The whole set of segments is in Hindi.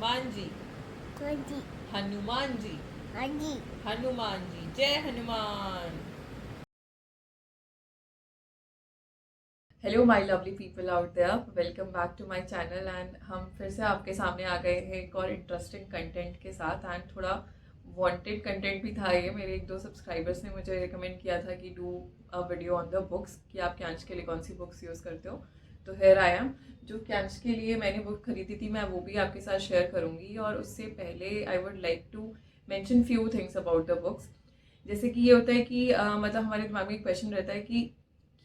हनुमान जी। हाँ जी। हनुमान जी। हाँ जी। हनुमान जी, जय Hanuman. Hello my lovely people out there, welcome back to my channel. And हम फिर से आपके सामने आ गए हैं एक और इंटरेस्टिंग कंटेंट के साथ। एंड थोड़ा वांटेड कंटेंट भी था ये। मेरे एक दो सब्सक्राइबर्स ने मुझे रिकमेंड किया था कि do a video on the books, कि आप कैंच के लिए कौन सी बुक्स यूज़ करते हो। तो हियर आई एम। जो कैंच के लिए मैंने बुक खरीदी थी, मैं वो भी आपके साथ शेयर करूंगी। और उससे पहले I would like to mention few things about the books. जैसे कि ये होता है कि मतलब हमारे दिमाग में एक क्वेश्चन रहता है कि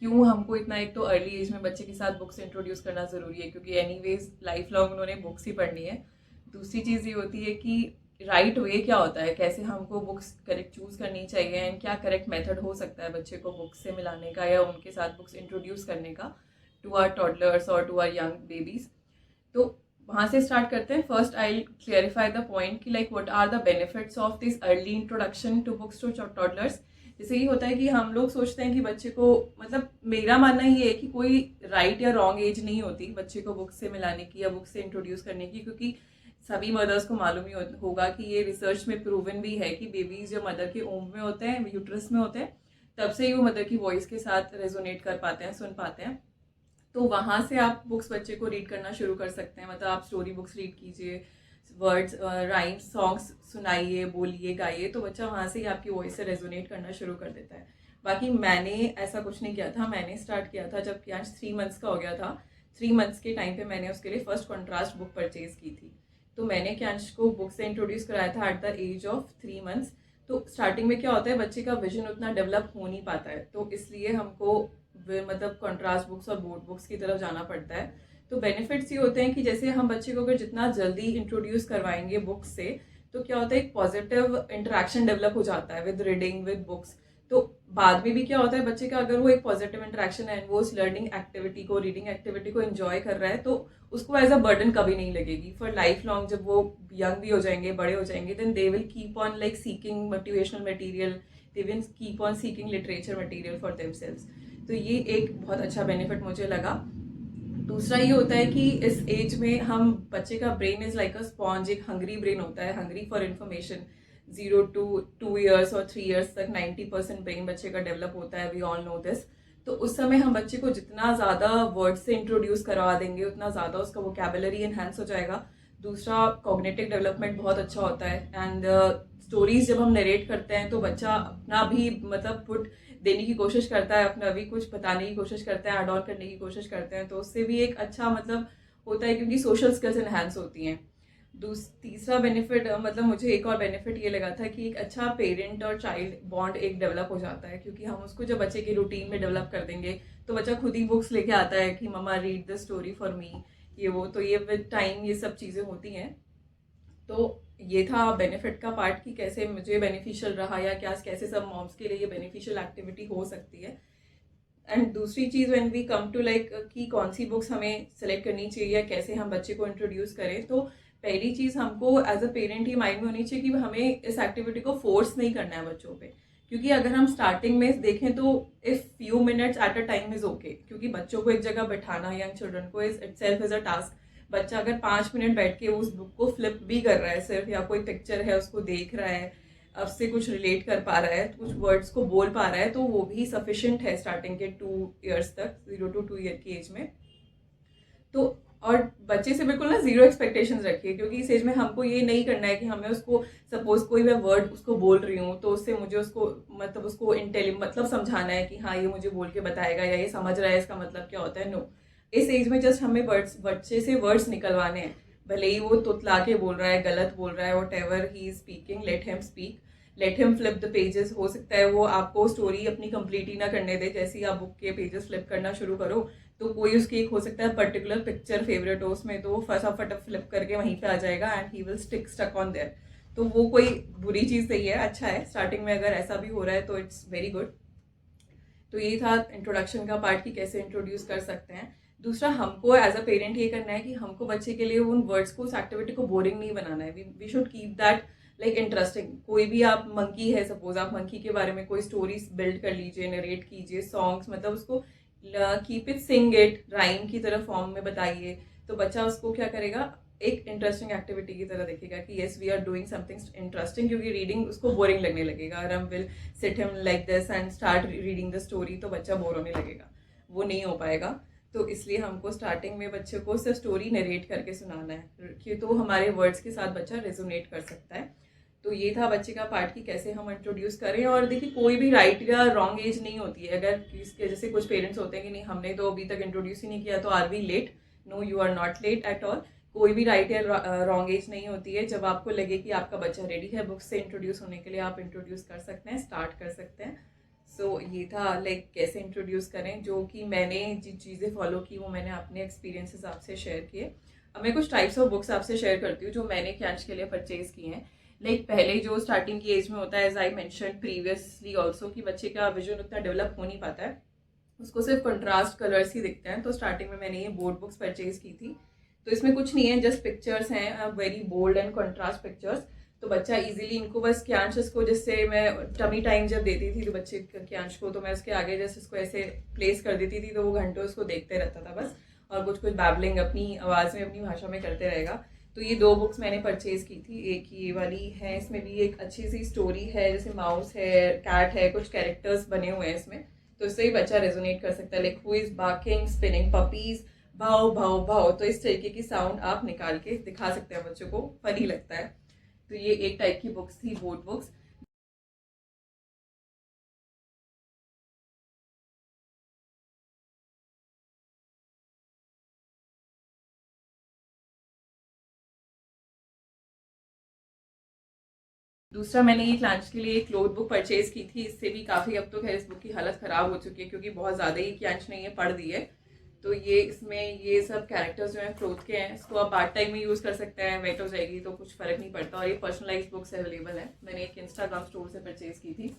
क्यों हमको इतना, एक तो अर्ली एज में बच्चे के साथ बुक्स इंट्रोड्यूस करना ज़रूरी है, क्योंकि एनीवेज लाइफ लॉन्ग उन्होंने बुक्स ही पढ़नी है। दूसरी चीज़ ये होती है कि राइट वे क्या होता है, कैसे हमको बुक्स करेक्ट चूज़ करनी चाहिए, एंड क्या करेक्ट मेथड हो सकता है बच्चे को बुक्स से मिलाने का या उनके साथ बुक्स इंट्रोड्यूस करने का टू आर टॉडलर्स और टू आर यंग बेबीज। तो वहां से स्टार्ट करते हैं। First I clarify the point कि like what are the benefits of this early introduction to books to toddlers. जैसे ये होता है कि हम लोग सोचते हैं कि बच्चे को, मतलब मेरा मानना ये है कि कोई राइट या रॉन्ग एज नहीं होती बच्चे को बुक्स से मिलाने की या बुक्स से इंट्रोड्यूस करने की, क्योंकि सभी मदर्स को मालूम ही होगा कि ये रिसर्च में प्रूवन भी है कि बेबीज जो मदर के ओम में होते हैं, यूट्रस में होते हैं, तब से ही वो मदर की वॉइस के साथ रेजोनेट कर पाते हैं, सुन पाते हैं। तो वहां से आप बुक्स बच्चे को रीड करना शुरू कर सकते हैं। मतलब आप स्टोरी बुक्स रीड कीजिए, वर्ड्स, राइम्स, सॉन्ग्स सुनाइए, बोलिए, गाइए, तो बच्चा वहां से ही आपकी वॉइस से रेजोनेट करना शुरू कर देता है। बाकी मैंने ऐसा कुछ नहीं किया था। मैंने स्टार्ट किया था जब क्यांश 3 मंथ्स का हो गया था। 3 मंथ्स के टाइम पे मैंने उसके लिए फर्स्ट कॉन्ट्रास्ट बुक परचेज की थी। तो मैंने क्यांश को बुक से इंट्रोड्यूस कराया था at the age of 3 months. तो स्टार्टिंग में क्या होता है, बच्चे का विजन उतना डेवलप हो नहीं पाता है, तो इसलिए हमको मतलब कॉन्ट्रास्ट बुक्स और बोर्ड बुक्स की तरफ जाना पड़ता है। तो बेनिफिट्स ये होते हैं कि जैसे हम बच्चे को अगर जितना जल्दी इंट्रोड्यूस करवाएंगे बुक्स से, तो क्या होता है, एक पॉजिटिव इंटरेक्शन डेवलप हो जाता है विद रीडिंग, विद बुक्स। तो बाद में भी क्या होता है, बच्चे का अगर वो एक पॉजिटिव इंटरेक्शन है, वो उस लर्निंग एक्टिविटी को, रीडिंग एक्टिविटी को एंजॉय कर रहा है, तो उसको एज अ बर्डन कभी नहीं लगेगी फॉर लाइफ लॉन्ग। जब वो यंग भी हो जाएंगे, बड़े हो जाएंगे, then they will keep on like seeking motivational material, they will keep on seeking literature material for themselves. तो ये एक बहुत अच्छा बेनिफिट मुझे लगा। दूसरा ये होता है कि इस एज में हम, बच्चे का brain is like a sponge, एक हंग्री ब्रेन होता है, hungry for information. 0 to 2 years और 3 years तक 90% ब्रेन बच्चे का डेवलप होता है, वी ऑल नो दिस। तो उस समय हम बच्चे को जितना ज्यादा वर्ड से इंट्रोड्यूस करवा देंगे, उतना ज्यादा उसका वोकैबुलरी एनहांस हो जाएगा। दूसरा, कॉग्निटिव डेवलपमेंट बहुत अच्छा होता है। एंड स्टोरीज जब हम नरेट करते हैं तो बच्चा अपना भी मतलब पुट देने की कोशिश करता है, अपना भी कुछ बताने की कोशिश करता है, एड ऑन करने की कोशिश करते हैं, तो उससे भी एक अच्छा मतलब होता है, क्योंकि सोशल स्किल्स एनहांस होती हैं। तीसरा बेनिफिट, मतलब मुझे एक और बेनिफिट ये लगा था कि एक अच्छा पेरेंट और चाइल्ड बॉन्ड एक डेवलप हो जाता है, क्योंकि हम उसको जब बच्चे के रूटीन में डेवलप कर देंगे, तो बच्चा खुद ही बुक्स लेके आता है कि mama read the story for me, ये वो। तो ये विद टाइम ये सब चीज़ें होती हैं। तो ये था बेनिफिट का पार्ट कि कैसे मुझे बेनिफिशियल रहा, या क्या कैसे सब मॉम्स के लिए ये बेनिफिशियल एक्टिविटी हो सकती है। एंड दूसरी चीज, when we come to like कि कौन सी बुक्स हमें सेलेक्ट करनी चाहिए या कैसे हम बच्चे को इंट्रोड्यूस करें, तो पहली चीज हमको एज अ पेरेंट ही माइंड में होनी चाहिए कि हमें इस एक्टिविटी को फोर्स नहीं करना है बच्चों पे। क्योंकि अगर हम स्टार्टिंग में देखें तो if few minutes at a time is okay, क्योंकि बच्चों को एक जगह बैठाना, यंग चिल्ड्रन को, is itself is a task. बच्चा अगर 5 मिनट बैठ के उस बुक को फ्लिप भी कर रहा है सिर्फ, या कोई पिक्चर है उसको देख रहा है, अब से कुछ रिलेट कर पा रहा है, कुछ वर्ड्स को बोल पा रहा है, तो वो भी सफिशिएंट है स्टार्टिंग के 2 years तक, 0 to 2 year की एज में। तो और बच्चे से बिल्कुल ना जीरो एक्सपेक्टेशंस रखिए, क्योंकि इस एज में हमको ये नहीं करना है कि हमें उसको, सपोज कोई मैं वर्ड उसको बोल रही हूँ तो उससे मुझे उसको, मतलब उसको इंटेलि मतलब समझाना है कि हाँ ये मुझे बोल के बताएगा या ये समझ रहा है, इसका मतलब क्या होता है। नो, इस एज में जस्ट हमें वर्ड्स, बच्चे से वर्ड्स निकलवाने हैं। भले ही वो तुतला के बोल रहा है, गलत बोल रहा है, what ever he is speaking, let him speak, let him flip the pages. हो सकता है वो आपको स्टोरी अपनी कंप्लीट ही ना करने दे, जैसे ही आप बुक के पेजेस फ्लिप करना शुरू करो, तो कोई उसकी एक हो सकता है पर्टिकुलर पिक्चर फेवरेट हो उसमें, तो वो फटाफट फ्लिप करके वहीं पे आ जाएगा and he will stuck on there. तो वो कोई बुरी चीज नहीं है, अच्छा है। स्टार्टिंग में अगर ऐसा भी हो रहा है तो इट्स वेरी गुड। तो यही था इंट्रोडक्शन का पार्ट कि कैसे इंट्रोड्यूस कर सकते हैं। दूसरा, हमको एज अ पेरेंट ये करना है कि हमको बच्चे के लिए उन वर्ड्स को, उस एक्टिविटी को बोरिंग नहीं बनाना है। We should keep that like interesting. कोई भी, आप मंकी है सपोज, आप मंकी के बारे में कोई स्टोरी बिल्ड कर लीजिए, नरेट कीजिए, सॉन्ग्स, मतलब उसको keep it, sing it, rhyme की तरह फॉर्म में बताइए, तो बच्चा उसको क्या करेगा, एक इंटरेस्टिंग एक्टिविटी की तरह देखेगा कि yes we are doing something interesting, क्योंकि रीडिंग उसको बोरिंग लगने लगेगा। अगर हम will sit him like this and start reading the story तो बच्चा बोर होने लगेगा, वो नहीं हो पाएगा। तो इसलिए हमको स्टार्टिंग में बच्चे को सिर्फ स्टोरी नरेट करके सुनाना है कि तो हमारे वर्ड्स के साथ बच्चा रेजोनेट कर सकता है। तो ये था बच्चे का पार्ट कि कैसे हम इंट्रोड्यूस करें। और देखिए कोई भी राइट या रॉन्ग एज नहीं होती है। अगर किसके जैसे कुछ पेरेंट्स होते हैं कि नहीं हमने तो अभी तक इंट्रोड्यूस ही नहीं किया तो are we late, no you are not late at all. कोई भी राइट या रॉन्ग एज नहीं होती है। जब आपको लगे कि आपका बच्चा रेडी है बुक से इंट्रोड्यूस होने के लिए, आप इंट्रोड्यूस कर सकते हैं, स्टार्ट कर सकते हैं। सो ये था लाइक कैसे इंट्रोड्यूस करें, जो कि मैंने जिन चीज़ें फॉलो की वो मैंने अपने एक्सपीरियंसेस आपसे शेयर किए। अब मैं कुछ टाइप्स ऑफ बुक्स आपसे शेयर करती हूँ जो मैंने कैंच के लिए परचेज की हैं। लाइक पहले जो स्टार्टिंग की एज में होता है, as I mention previously also, कि बच्चे का विजन उतना डेवलप हो नहीं पाता है, उसको सिर्फ कंट्रास्ट कलर्स ही दिखते हैं। तो स्टार्टिंग में मैंने ये बोर्ड बुक्स परचेज की थी। तो इसमें कुछ नहीं है, जस्ट पिक्चर्स हैं, very bold and contrast pictures. तो बच्चा इजीली इनको बस क्यांश को, जिससे मैं टमी टाइम जब देती थी तो बच्चे क्यांश को, तो मैं उसके आगे जैसे इसको ऐसे प्लेस कर देती थी तो वो घंटों उसको देखते रहता था बस, और कुछ कुछ बैबलिंग अपनी आवाज़ में अपनी भाषा में करते रहेगा। तो ये 2 बुक्स मैंने परचेज की थी। एक ये वाली है, इसमें भी एक अच्छी सी स्टोरी है, जैसे माउस है, कैट है, कुछ कैरेक्टर्स बने हुए हैं इसमें, तो इससे ही बच्चा रेजोनेट कर सकता है। Like who is barking, spinning puppies, भाव भाव भाव। तो इस तरीके की साउंड आप निकाल के दिखा सकते हैं बच्चों को, फनी लगता है। तो ये एक टाइप की बुक्स थी, बोर्ड बुक्स। दूसरा मैंने ये क्लांच के लिए एक क्लोथ बुक परचेज की थी। इससे भी काफ़ी, अब तो खैर इस बुक की हालत ख़राब हो चुकी है क्योंकि बहुत ज़्यादा ही क्लांच ने ये पढ़ दी है। तो ये इसमें ये सब कैरेक्टर्स जो हैं क्लोथ के हैं, इसको आप पार्ट टाइम में यूज़ कर सकते हैं, वेट हो जाएगी तो कुछ फ़र्क नहीं पड़ता। और ये पर्सनलाइज बुक्स अवेलेबल है, मैंने एक इंस्टाग्राम स्टोर से परचेज की थी।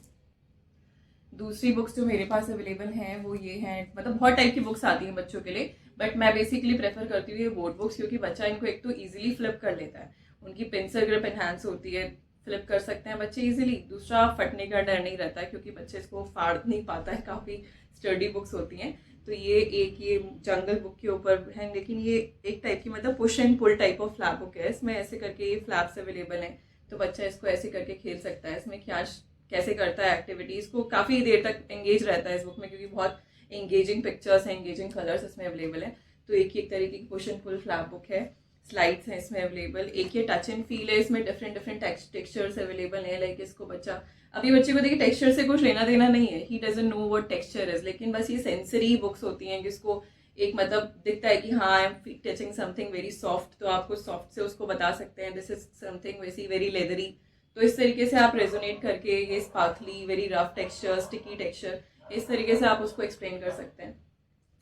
दूसरी बुक्स जो मेरे पास अवेलेबल हैं वो ये हैं, मतलब बहुत टाइप की बुक्स आती हैं बच्चों के लिए, बट मैं बेसिकली प्रेफर करती हूँ ये बोर्ड बुक्स, क्योंकि बच्चा इनको एक तो इजीली फ्लिप कर लेता है, उनकी पेंसिल ग्रिप एनहांस होती है, फ्लिप कर सकते हैं बच्चे इजीली। दूसरा, फटने का डर नहीं रहता है क्योंकि बच्चे इसको फाड़ नहीं पाता है, काफ़ी स्टडी बुक्स होती हैं। तो ये एक ये जंगल बुक के ऊपर है, लेकिन ये एक टाइप की मतलब push and pull type of flap book है। इसमें ऐसे करके ये फ्लैप्स अवेलेबल हैं, तो बच्चा इसको ऐसे करके खेल सकता है। इसमें क्या कैसे करता है एक्टिविटीज को, काफ़ी देर तक एंगेज रहता है इस बुक में, क्योंकि बहुत एंगेजिंग पिक्चर्स हैं, एंगेजिंग कलर्स इसमें अवेलेबल हैं। तो एक तरीके की push and pull flap book है। स्लाइड्स हैं इसमें अवेलेबल। एक ये टच एंड फील है, इसमें डिफरेंट डिफरेंट टेक्सचर्स अवेलेबल हैं। लाइक इसको बच्चा, अभी बच्चे को देखिए टेक्सचर से कुछ लेना देना नहीं है, he doesn't know what texture is, लेकिन बस ये सेंसरी बुक्स होती हैं जिसको एक मतलब दिखता है कि हाँ I am touching something very soft, तो आपको सॉफ्ट से उसको बता सकते हैं दिस इज समथिंग वैसी वेरी लेदरी। तो इस तरीके से आप रेजोनेट करके ये sparkly, very rough texture, sticky texture, इस तरीके से आप उसको एक्सप्लेन कर सकते हैं।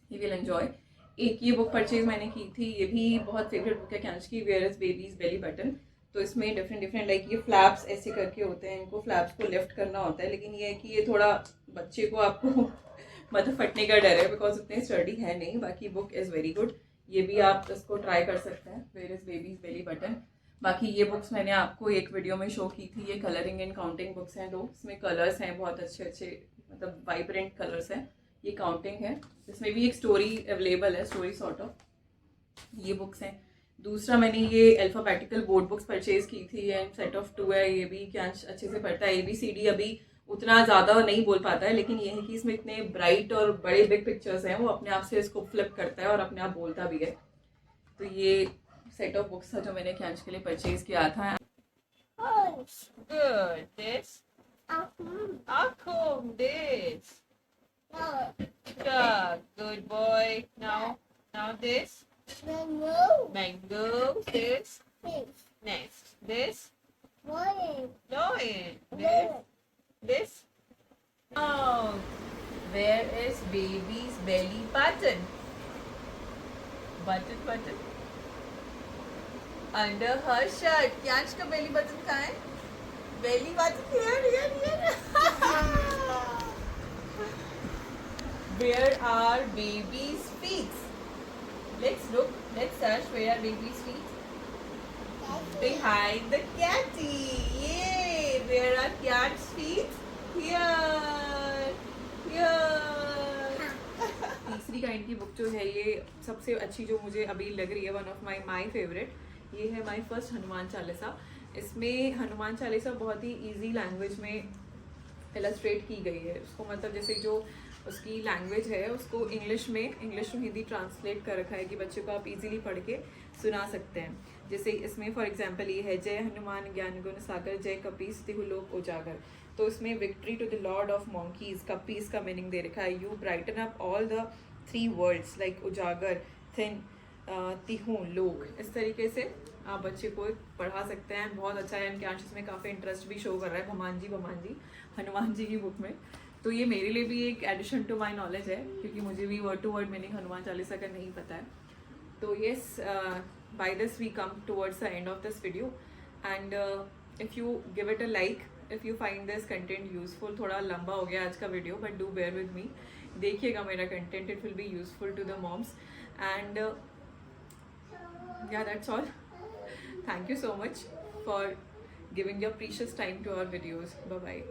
He will enjoy. एक ये बुक परचेज मैंने की थी, ये भी बहुत फेवरेट बुक है कैंच की, where is baby's belly button. तो इसमें डिफरेंट डिफरेंट लाइक ये फ्लैप्स ऐसे करके होते हैं, इनको फ्लैप्स को लिफ्ट करना होता है, लेकिन ये है कि ये थोड़ा बच्चे को आपको मतलब फटने का डर है बिकॉज उतने स्टडी है नहीं। बाकी बुक इज़ वेरी गुड, ये भी आप इसको ट्राई कर सकते हैं, where is baby's belly button. बाकी ये बुक्स मैंने आपको एक वीडियो में शो की थी, ये कलरिंग एंड काउंटिंग बुक्स हैं 2। इसमें कलर्स हैं बहुत अच्छे अच्छे, मतलब वाइब्रेंट कलर्स हैं। ये काउंटिंग है, इसमें भी एक स्टोरी अवेलेबल है, स्टोरी सॉर्ट ऑफ। ये बुक्स हैं। दूसरा मैंने ये अल्फ़ाबेटिकल बोर्ड बुक्स परचेज की थी एंड सेट ऑफ 2 है, ये भी क्या अच्छे से पढ़ता है। ABCD अभी उतना ज़्यादा नहीं बोल पाता है, लेकिन ये है कि इसमें इतने ब्राइट और बड़े बिग पिक्चर्स हैं, वो अपने आप से इसको फ्लिप करता है और अपने आप बोलता भी है। तो ये सेट ऑफ बुक्स था जो मैंने कैंच के लिए परचेज किया था। Good. This. Akum. This. Good boy. Now this. Mango. This. Next. This. Lion. This. Oh. Where is baby's belly button? Button. Under her shirt. Kyansh का belly button कहाँ है? Belly button here. Where are baby's feet? Let's look. Let's search where are baby's feet. Behind the catty. Yay! Where are cat's feet? Here. तीसरी काइंड की बुक जो है, ये सबसे अच्छी जो मुझे अभी लग रही है, वन ऑफ माई फेवरेट, ये है माय फर्स्ट हनुमान चालीसा। इसमें हनुमान चालीसा बहुत ही इजी लैंग्वेज में इलस्ट्रेट की गई है। उसको मतलब जैसे जो उसकी लैंग्वेज है उसको इंग्लिश टू हिंदी ट्रांसलेट कर रखा है कि बच्चे को आप इजीली पढ़ के सुना सकते हैं। जैसे इसमें फॉर एग्जांपल ये है, जय हनुमान ज्ञान गुण सागर, जय कपीस तिहु लोक उजागर। तो इसमें victory to the lord of monkeys, कपीस का मीनिंग दे रखा है, you brighten up all the 3 words like उजागर, थिन, तिहु, लोक। इस तरीके से आप बच्चे को पढ़ा सकते हैं। बहुत अच्छा है। इनके आंसर्स में काफ़ी इंटरेस्ट भी शो कर रहा है भगवान जी हनुमान जी की बुक में। तो ये मेरे लिए भी एक एडिशन टू माय नॉलेज है, क्योंकि मुझे भी word to word meaning Hanuman Chalisa का नहीं पता है। तो yes, by this we come towards the end of this video, and if you give it a like, if you find this content useful. थोड़ा लंबा हो गया आज का video, but do bear with me. देखिएगा मेरा content, it will be useful to the moms, and yeah, that's all. Thank you so much for giving your precious time to our videos. Bye bye.